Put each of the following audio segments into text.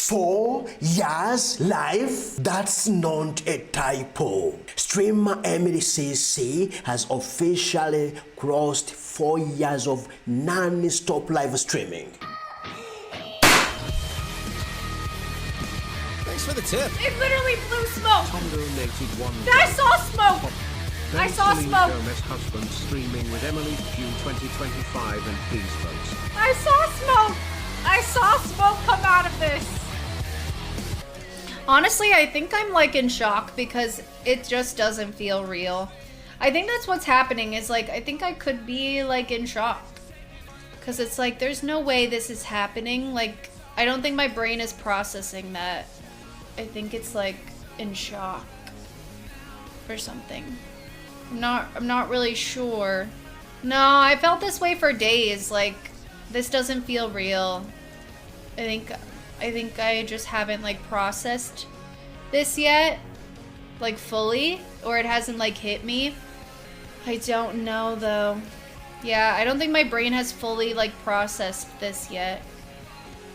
4 years live? That's not a typo. Streamer EmilyCC has officially crossed 4 years of non-stop live streaming. Thanks for the tip. It literally blew smoke. Tom donated $1. I saw smoke. I saw smoke. Gomez husband streaming with Emily June 2025 and please vote. I saw smoke. I saw smoke come out of this. Honestly, I think I'm like in shock because it just doesn't feel real. I think that's what's happening is like, I think I could be like in shock. Because it's like, there's no way this is happening. Like, I don't think my brain is processing that. I think it's like in shock or something. I'm not really sure. No, I felt this way for days. Like, this doesn't feel real. I think I just haven't like processed this yet, like fully, or it hasn't like hit me. I don't know though. Yeah, I don't think my brain has fully like processed this yet.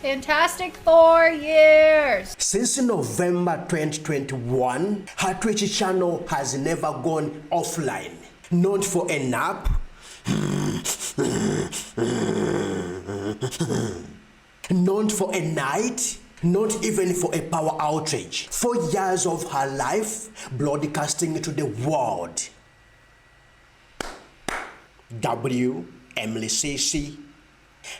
Fantastic 4 years! Since November 2021, her Twitch channel has never gone offline. Not for a nap. Not for a night. Not even for a power outage. 4 years of her life broadcasting to the world. EmilyCC.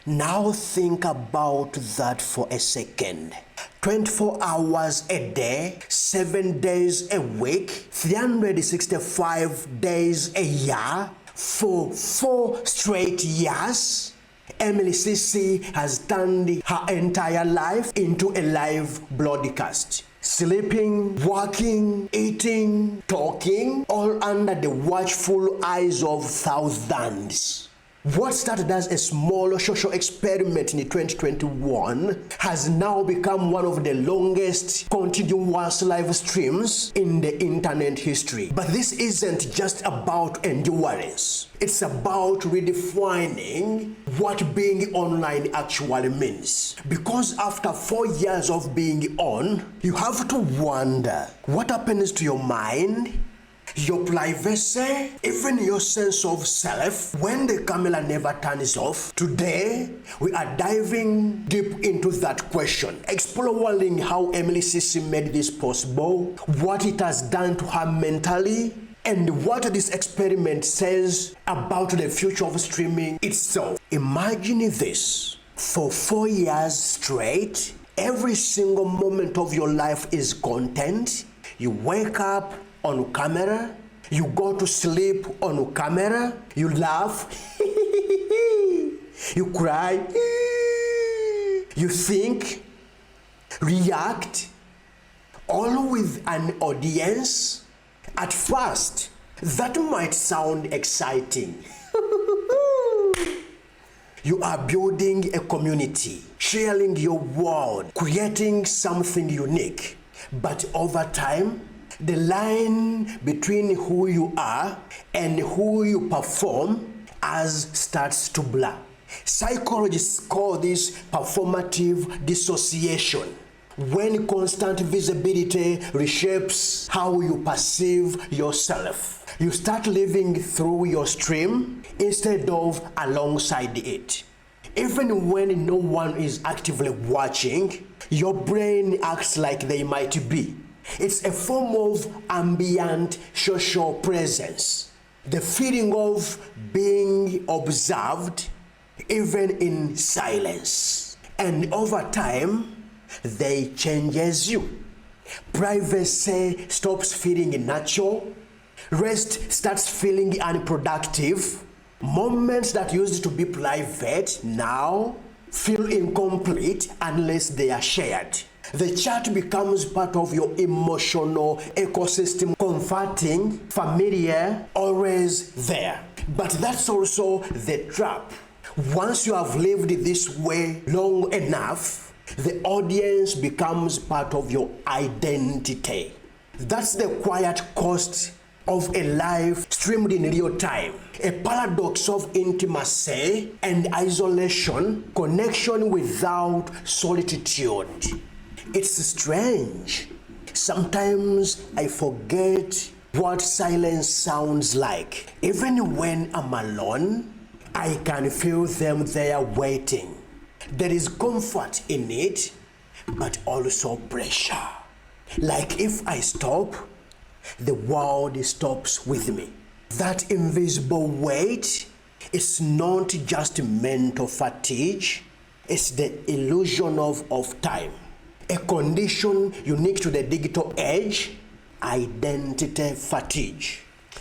Now think about that for a second. 24 hours a day, 7 days a week, 365 days a year, for 4 straight years. EmilyCC has turned her entire life into a live broadcast. Sleeping, working, eating, talking, all under the watchful eyes of thousands. What started as a small social experiment in 2021 has now become one of the longest continuous live streams in the internet history. But this isn't just about endurance. It's about redefining what being online actually means. Because after 4 years of being on, you have to wonder what happens to your mind, your privacy, even your sense of self when the camera never turns off. Today, we are diving deep into that question, exploring how EmilyCC made this possible, what it has done to her mentally, and what this experiment says about the future of streaming itself. Imagine this. For 4 years straight, every single moment of your life is content. You wake up on camera, you go to sleep on camera, you laugh, you cry, you think, react, all with an audience. At first, that might sound exciting. You are building a community, sharing your world, creating something unique. But over time, the line between who you are and who you perform starts to blur. Psychologists call this performative dissociation, when constant visibility reshapes how you perceive yourself. You start living through your stream instead of alongside it. Even when no one is actively watching, your brain acts like they might be. It's a form of ambient social presence. The feeling of being observed, even in silence. And over time, they changes you. Privacy stops feeling natural. Rest starts feeling unproductive. Moments that used to be private now feel incomplete unless they are shared. The chat becomes part of your emotional ecosystem, comforting, familiar, always there. But that's also the trap. Once you have lived this way long enough, the audience becomes part of your identity. That's the quiet cost of a live streamed in real time. A paradox of intimacy and isolation, connection without solitude. It's strange. Sometimes I forget what silence sounds like. Even when I'm alone, I can feel them there waiting. There is comfort in it, but also pressure. Like if I stop, the world stops with me. That invisible weight is not just mental fatigue, it's the illusion of time. A condition unique to the digital age, identity fatigue.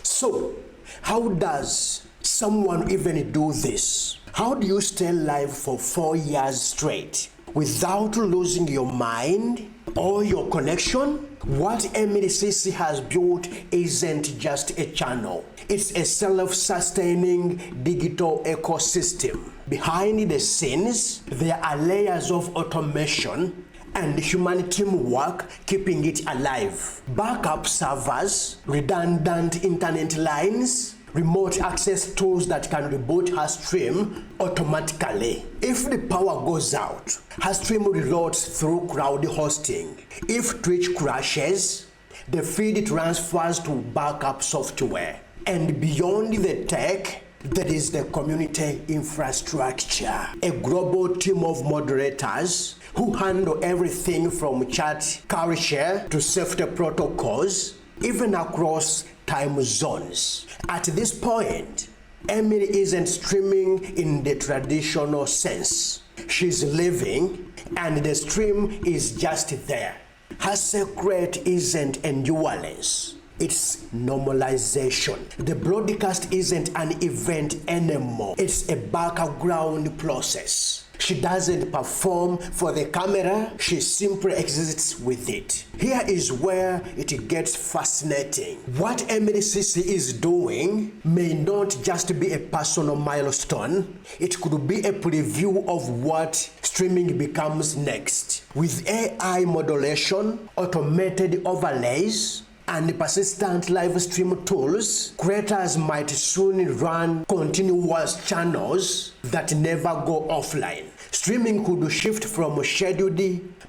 So, how does someone even do this? How do you stay alive for 4 years straight without losing your mind or your connection? What EmilyCC has built isn't just a channel. It's a self-sustaining digital ecosystem. Behind the scenes, there are layers of automation and human teamwork keeping it alive. Backup servers, redundant internet lines, remote access tools that can reboot her stream automatically. If the power goes out, her stream reloads through cloud hosting. If Twitch crashes, the feed transfers to backup software. And beyond the tech, there is the community infrastructure, a global team of moderators who handle everything from chat culture to safety protocols, even across time zones. At this point, Emily isn't streaming in the traditional sense. She's living, and the stream is just there. Her secret isn't endurance. It's normalization. The broadcast isn't an event anymore. It's a background process. She doesn't perform for the camera, she simply exists with it. Here is where it gets fascinating. What EmilyCC is doing may not just be a personal milestone, it could be a preview of what streaming becomes next. With AI modulation, automated overlays, and persistent live stream tools, creators might soon run continuous channels that never go offline. Streaming could shift from scheduled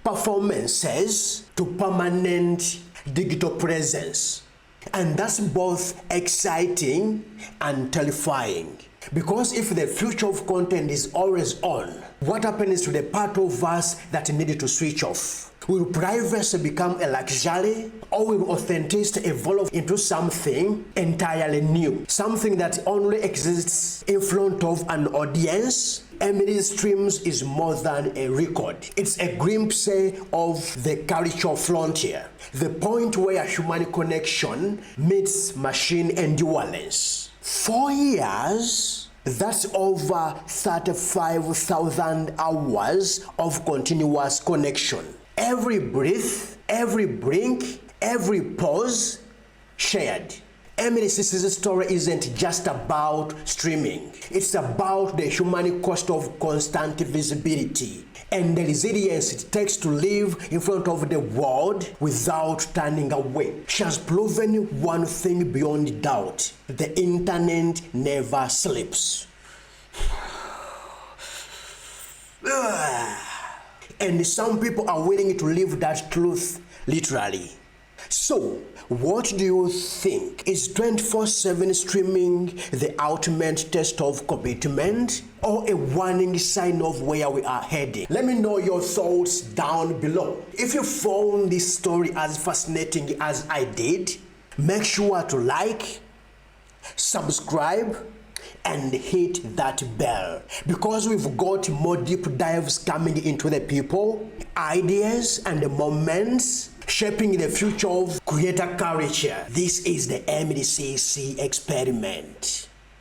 performances to permanent digital presence. And that's both exciting and terrifying. Because if the future of content is always on, what happens to the part of us that need to switch off? Will privacy become a luxury, or will authenticity evolve into something entirely new? Something that only exists in front of an audience? Emily's Streams is more than a record. It's a glimpse of the cultural frontier, the point where human connection meets machine endurance. 4 years? That's over 35,000 hours of continuous connection. Every breath, every blink, every pause shared. EmilyCC's story isn't just about streaming. It's about the human cost of constant visibility and the resilience it takes to live in front of the world without turning away. She has proven one thing beyond doubt: the internet never sleeps. And some people are willing to live that truth literally. So, what do you think? Is 24/7 streaming the ultimate test of commitment, or a warning sign of where we are heading? Let me know your thoughts down below. If you found this story as fascinating as I did, make sure to like, subscribe, and hit that bell, because we've got more deep dives coming into the people, ideas, and the moments shaping the future of creator culture. This is the EmilyCC experiment.